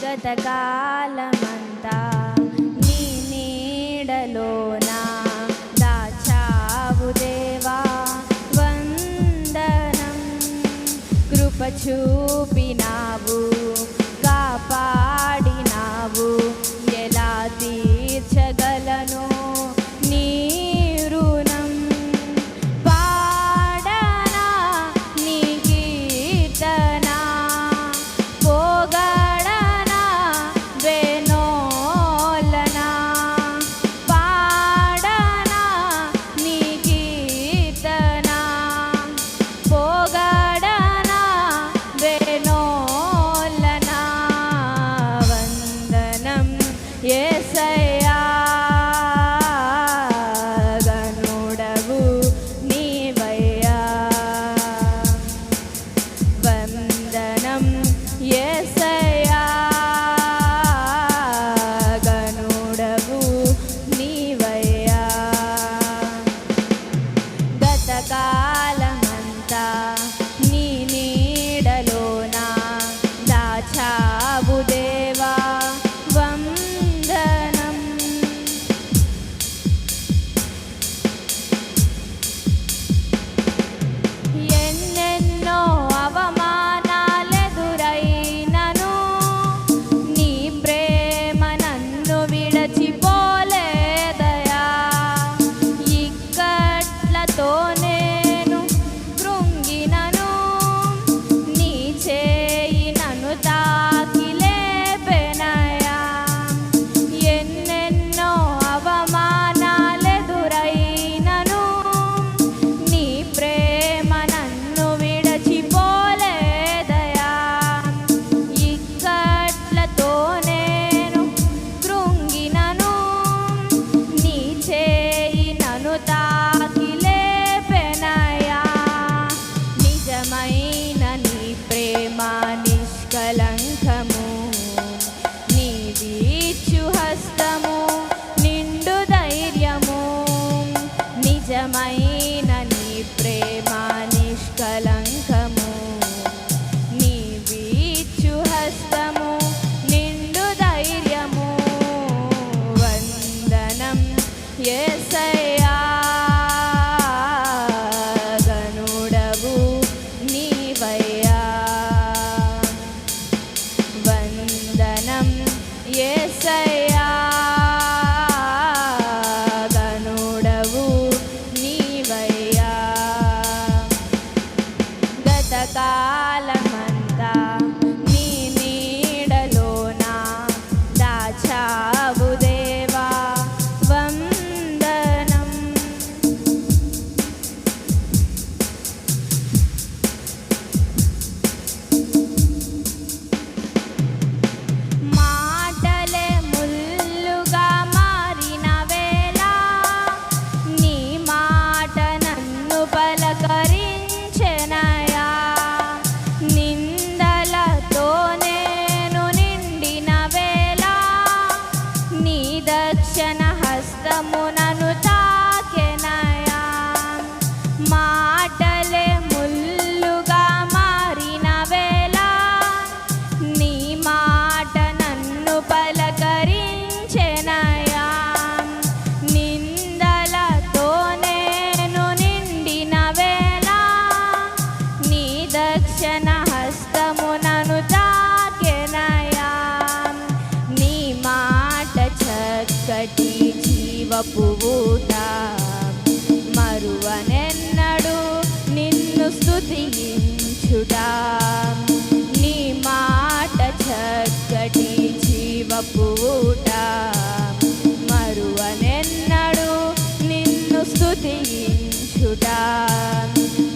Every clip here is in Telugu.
గతకాలమంతా నీ నీడలోన దాచావు దేవా వందనం. కృప చూపినావు, కాపాడినావు, ఎలా తీర్చగలను నీ రుణం. పాడనా నీ కీర్తన, పోగడనా వేనోలనా. పాడనా నీ కీర్తన, పోగడనా వేనోలనా. వందనం యేసయ్యా, గనుడవు నీవయ్యా. వందనం యేసయ్యా, గనుడవు నీవయ్యా. గతకాలమంతా నీ నీడలోన దాచావు దేవా వందనం. ఎన్నెన్నో అవమానాలెదురైనను నీ ప్రేమ నన్ను విడచిపోలేదయా. ఇక్కట్లతో నేను కృంగినను నీ చేయి నన్ను తాకి లేపెనయా. ఎన్నెన్నో అవమానాలెదురైనను నీ ప్రేమ నన్ను విడచిపోలేదయా. ఇక్కట్లతో నేను కృంగినను నీ చేయి నన్ను తాకి లేపెనయా. నిజమైన నీ ప్రేమ నిష్కలంకము, నీవిచ్చు హస్తము నిండు ధైర్యము. నిజమైన నీ ప్రేమ నిష్కలంకము, నీవిచ్చు హస్తము నిండు ధైర్యము. వందనం యేసయ్యా, గనుడవు నీవయ్యా. వందనం యేసయ్యా, గనుడవు నీవయ్యా. గతకాలమంతా నీ నీడలోన దాచావు దేవా వందనం. మాటలే ముల్లుగా మారిన వేళ నీ మాట నన్ను పలకరించెనయా. నిందలతో నేను నిండిన వేళ నీ దక్షిణ హస్తము నన్ను తాకెనయా. మాటలే ముల్లుగా మారిన వేళ నీ మాట నన్ను పలకరించెనయా. నిందలతో నేను నిండిన వేళ నీ దక్షిణ హస్తము నన్ను తాకెనయా. నీ మాట చక్కటి జీవపు ఊట, మరువనెన్నడు నిన్ను స్తుతించుట. నీ మాట చక్కటి జీవపు ఊట, మరువనెన్నడు నిన్ను స్తుతించుట.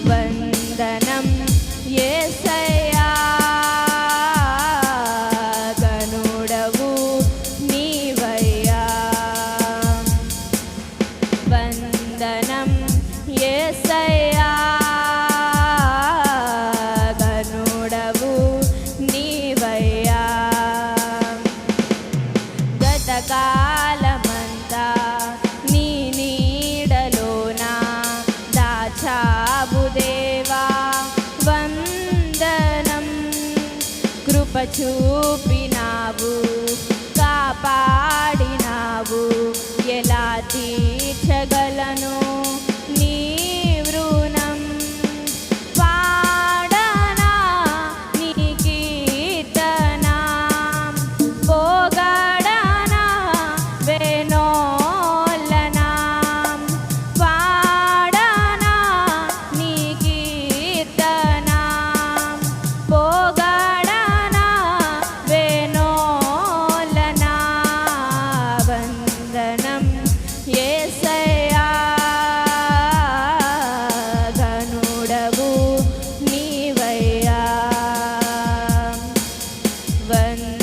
వందనం యేసయ్యా, గనుడవు నీవయ్యా. వందనం యేసయ్యా, గనుడవు నీవయ్యా. గతకాలమంతా నీ నీడలోన దాచావు దేవా వందనం. కృప చూపినావు, కాపాడినావు ఎలా తీర్చగలను నీ ఋణం పాడనా నీ కీర్తన పోగడనా వేనోలనా పాడనా నీ కీర్తన పోగడనా వేనోలనా వందనం యేసయ్యా ఘనుడవు నీవయ్యా వందనం